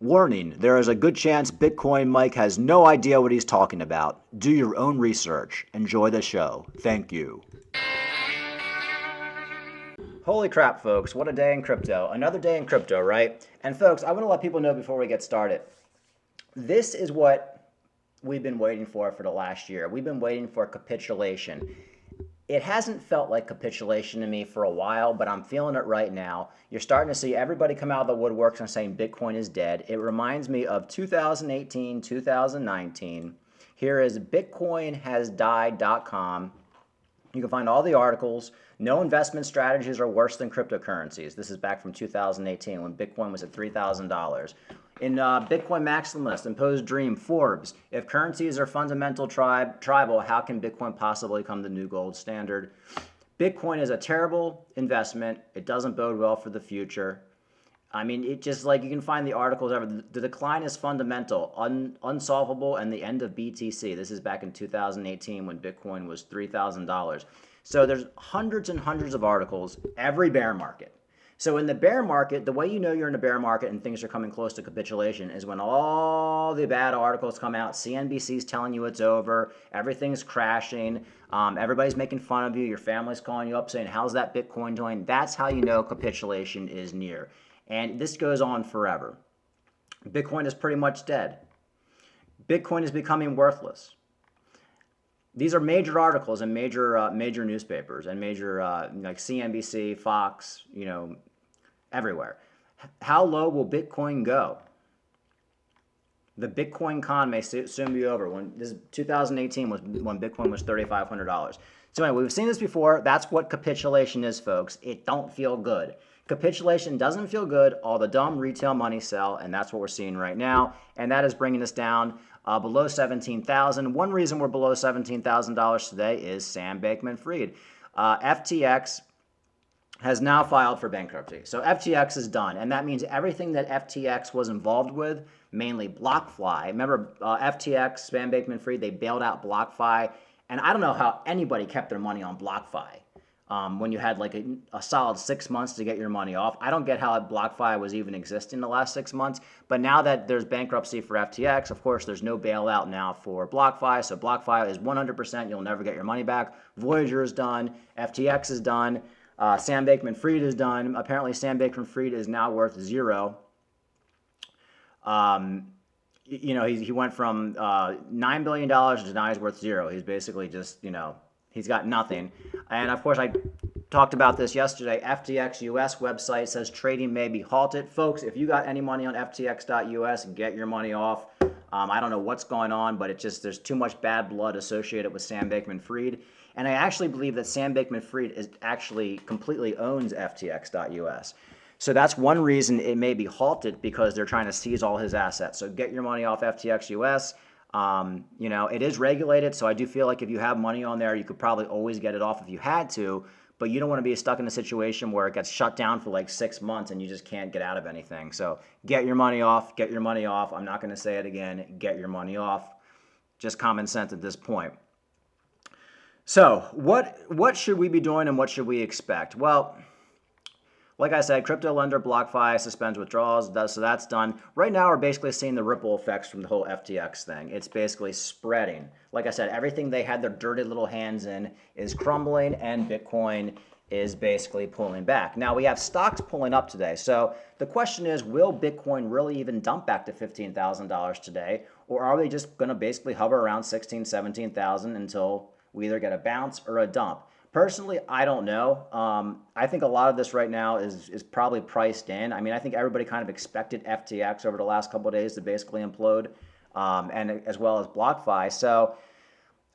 Warning, there is a good chance Bitcoin Mike has no idea what he's talking about. Do your own research. Enjoy the show. Thank you. Holy crap, folks. What a day in crypto. Another day in crypto, right? And folks, I want to let people know before we get started. This is what we've been waiting for the last year. We've been waiting for capitulation. It hasn't felt like capitulation to me for a while, but I'm feeling it right now. You're starting to see everybody come out of the woodworks and saying Bitcoin is dead. It reminds me of 2018, 2019. Here is bitcoinhasdied.com. You can find all the articles. No investment strategies are worse than cryptocurrencies. This is back from 2018 when Bitcoin was at $3,000. In Bitcoin Maximalist, Imposed Dream, Forbes, if currencies are fundamental tribal, how can Bitcoin possibly become the new gold standard? Bitcoin is a terrible investment. It doesn't bode well for the future. I mean, it just like you can find the articles ever. The decline is fundamental, unsolvable, and the end of BTC. This is back in 2018 when Bitcoin was $3,000. So there's hundreds and hundreds of articles every bear market. So in the bear market, the way you know you're in a bear market and things are coming close to capitulation is when all the bad articles come out. CNBC's telling you it's over, everything's crashing, everybody's making fun of you, your family's calling you up saying, how's that Bitcoin doing? That's how you know capitulation is near. And this goes on forever. Bitcoin is pretty much dead. Bitcoin is becoming worthless. These are major articles in major newspapers and major like CNBC, Fox, everywhere. How low will Bitcoin go? The Bitcoin con may soon be over. When this 2018 was when Bitcoin was $3,500. So anyway, we've seen this before. That's what capitulation is, folks. It don't feel good. Capitulation doesn't feel good. All the dumb retail money sell, and that's what we're seeing right now. And that is bringing us down below $17,000. One reason we're below $17,000 today is Sam Bankman-Fried. FTX has now filed for bankruptcy. So FTX is done, and that means everything that FTX was involved with, mainly BlockFi. Remember FTX, Sam Bankman-Fried, they bailed out BlockFi, and I don't know how anybody kept their money on BlockFi. When you had like a solid 6 months to get your money off. I don't get how BlockFi was even existing the last 6 months, but now that there's bankruptcy for FTX, of course, there's no bailout now for BlockFi, so BlockFi is 100%, you'll never get your money back. Voyager is done, FTX is done, Sam Bankman-Fried is done. Apparently, Sam Bankman-Fried is now worth zero. He went from $9 billion to now he's worth zero. He's basically just, he's got nothing. And of course, I talked about this yesterday. FTX US website says trading may be halted. Folks, if you got any money on FTX.us, get your money off. I don't know what's going on, but there's too much bad blood associated with Sam Bankman-Fried. And I actually believe that Sam Bankman-Fried actually completely owns FTX.us. So that's one reason it may be halted, because they're trying to seize all his assets. So get your money off FTX US. It is regulated, so I do feel like if you have money on there, you could probably always get it off if you had to, but you don't want to be stuck in a situation where it gets shut down for like 6 months and you just can't get out of anything. So get your money off, get your money off. I'm not going to say it again, get your money off. Just common sense at this point. So what should we be doing and what should we expect? Well, like I said, crypto lender BlockFi suspends withdrawals, so that's done. Right now, we're basically seeing the ripple effects from the whole FTX thing. It's basically spreading. Like I said, everything they had their dirty little hands in is crumbling, and Bitcoin is basically pulling back. Now, we have stocks pulling up today. So the question is, will Bitcoin really even dump back to $15,000 today, or are they just going to basically hover around $16,000, $17,000 until we either get a bounce or a dump? Personally, I don't know. I think a lot of this right now is probably priced in. I mean, I think everybody kind of expected FTX over the last couple of days to basically implode, and as well as BlockFi. So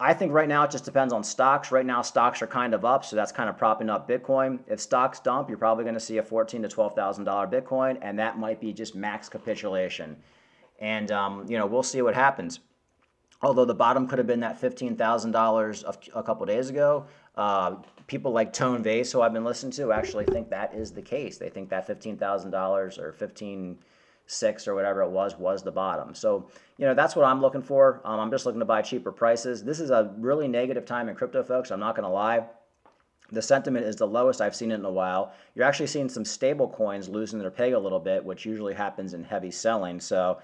I think right now it just depends on stocks. Right now, stocks are kind of up, so that's kind of propping up Bitcoin. If stocks dump, you're probably going to see a $14,000 to $12,000 Bitcoin, and that might be just max capitulation. And we'll see what happens. Although the bottom could have been that $15,000 a couple days ago. People like Tone Vase, who I've been listening to, actually think that is the case. They think that $15,000 or $15,600 or whatever it was the bottom. So, that's what I'm looking for. I'm just looking to buy cheaper prices. This is a really negative time in crypto, folks. I'm not going to lie. The sentiment is the lowest I've seen it in a while. You're actually seeing some stable coins losing their peg a little bit, which usually happens in heavy selling. So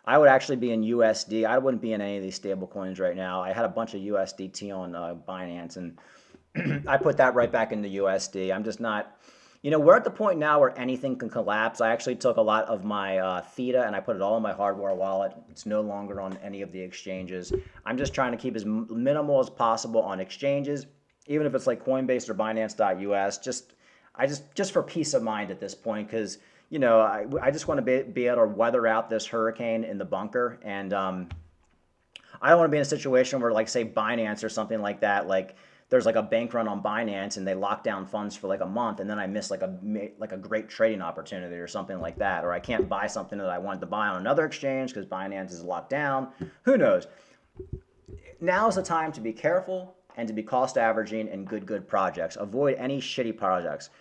I would actually be in USD. I wouldn't be in any of these stable coins right now. I had a bunch of USDT on Binance, and I put that right back into USD. I'm just not, we're at the point now where anything can collapse. I actually took a lot of my Theta and I put it all in my hardware wallet. It's no longer on any of the exchanges. I'm just trying to keep as minimal as possible on exchanges, even if it's like Coinbase or Binance.us. Just for peace of mind at this point, because I just want to be able to weather out this hurricane in the bunker, and I don't want to be in a situation where, like, say Binance or something like that, like there's like a bank run on Binance and they lock down funds for like a month, and then I miss like a great trading opportunity or something like that, or I can't buy something that I wanted to buy on another exchange because Binance is locked down. Who knows? Now is the time to be careful and to be cost averaging in good projects. Avoid any shitty projects.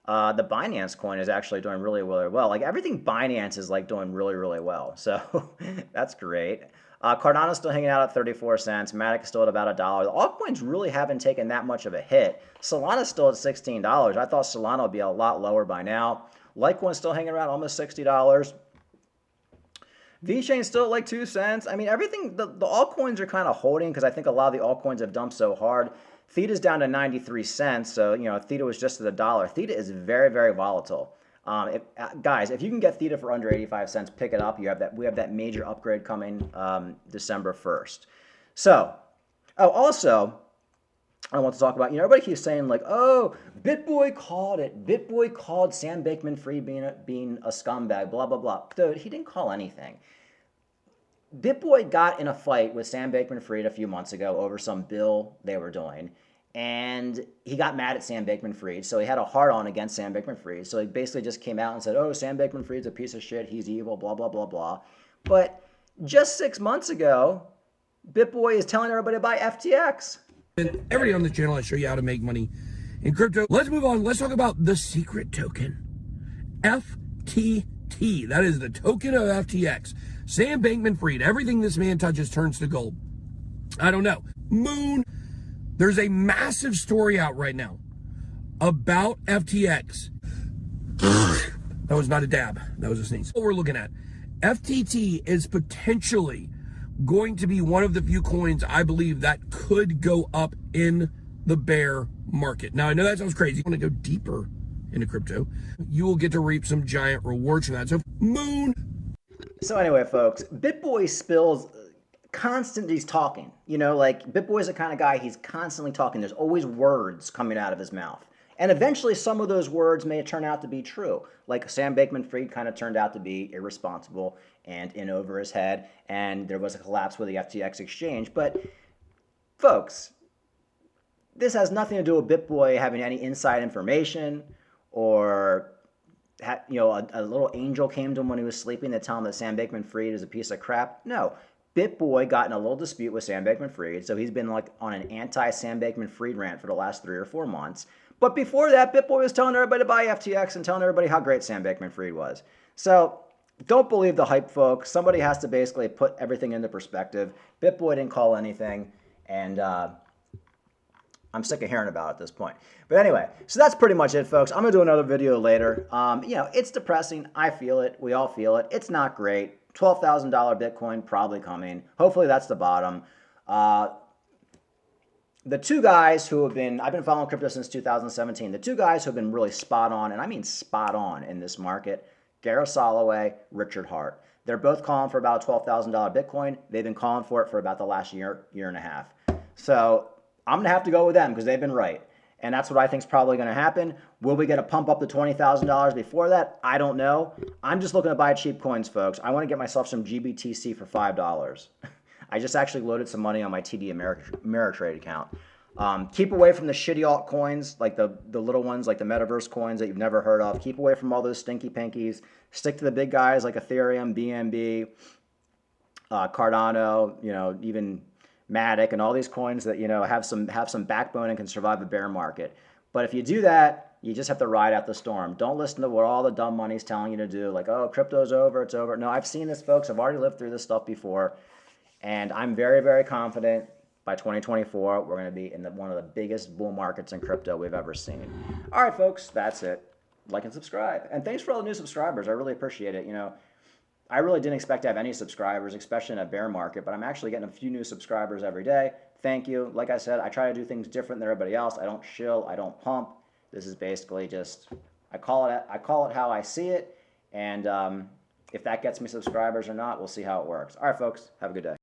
The Binance coin is actually doing really, really well. Like everything Binance is like doing really, really well. So that's great. Cardano's still hanging out at 34 cents. Matic is still at about $1. The altcoins really haven't taken that much of a hit. Solana's still at $16. I thought Solana would be a lot lower by now. Litecoin's still hanging around almost $60. VeChain's still at like 2 cents. I mean, everything, the altcoins are kind of holding because I think a lot of the altcoins have dumped so hard. Theta's down to 93 cents, so Theta was just at $1. Theta is very, very volatile. Guys, if you can get Theta for under 85 cents, pick it up. We have that major upgrade coming December 1st. So, also, I want to talk about, everybody keeps saying like, oh, BitBoy called it. BitBoy called Sam Bankman-Fried being a scumbag, blah, blah, blah. Dude, he didn't call anything. BitBoy got in a fight with Sam Bankman-Fried a few months ago over some bill they were doing, and he got mad at Sam Bankman-Fried, so he had a hard-on against Sam Bankman-Fried. So he basically just came out and said, oh, Sam Bankman-Fried's a piece of shit, he's evil, blah, blah, blah, blah. But just 6 months ago, BitBoy is telling everybody to buy FTX. And every day on this channel, I show you how to make money in crypto. Let's move on. Let's talk about the secret token, FTT. That is the token of FTX. Sam Bankman-Fried, everything this man touches turns to gold. I don't know. Moon, there's a massive story out right now about FTX. That was not a dab. That was a sneeze. What we're looking at, FTT is potentially going to be one of the few coins I believe that could go up in the bear market. Now, I know that sounds crazy. I want to go deeper into crypto. You will get to reap some giant rewards from that. So, Moon. So anyway, folks, BitBoy spills constantly. He's talking. Like BitBoy's the kind of guy, he's constantly talking. There's always words coming out of his mouth. And eventually some of those words may turn out to be true. Like Sam Bankman-Fried kind of turned out to be irresponsible and in over his head, and there was a collapse with the FTX exchange. But folks, this has nothing to do with BitBoy having any inside information or a little angel came to him when he was sleeping to tell him that Sam Bankman-Fried is a piece of crap. No. BitBoy got in a little dispute with Sam Bankman-Fried, so he's been like on an anti-Sam Bankman-Fried rant for the last 3 or 4 months. But before that, BitBoy was telling everybody to buy FTX and telling everybody how great Sam Bankman-Fried was. So don't believe the hype, folks. Somebody has to basically put everything into perspective. BitBoy didn't call anything, and I'm sick of hearing about it at this point. But anyway, so that's pretty much it, folks. I'm going to do another video later. It's depressing. I feel it. We all feel it. It's not great. $12,000 Bitcoin probably coming. Hopefully that's the bottom. The two guys who have been, I've been following crypto since 2017. The two guys who have been really spot on, and I mean spot on in this market, Gareth Soloway, Richard Hart. They're both calling for about $12,000 Bitcoin. They've been calling for it for about the last year and a half. So I'm going to have to go with them because they've been right. And that's what I think is probably going to happen. Will we get a pump up to $20,000 before that? I don't know. I'm just looking to buy cheap coins, folks. I want to get myself some GBTC for $5. I just actually loaded some money on my TD Ameritrade account. Keep away from the shitty altcoins, like the little ones, like the metaverse coins that you've never heard of. Keep away from all those stinky pinkies. Stick to the big guys like Ethereum, BNB, Cardano, even Matic, and all these coins that have some backbone and can survive a bear market. But if you do that, you just have to ride out the storm. Don't listen to what all the dumb money's telling you to do. Like, oh, crypto's over, it's over. No, I've seen this, folks. I've already lived through this stuff before. And I'm very, very confident by 2024, we're going to be in one of the biggest bull markets in crypto we've ever seen. All right, folks, that's it. Like and subscribe. And thanks for all the new subscribers. I really appreciate it. I really didn't expect to have any subscribers, especially in a bear market, but I'm actually getting a few new subscribers every day. Thank you. Like I said, I try to do things different than everybody else. I don't shill. I don't pump. This is basically just, I call it how I see it. And if that gets me subscribers or not, we'll see how it works. All right, folks, have a good day.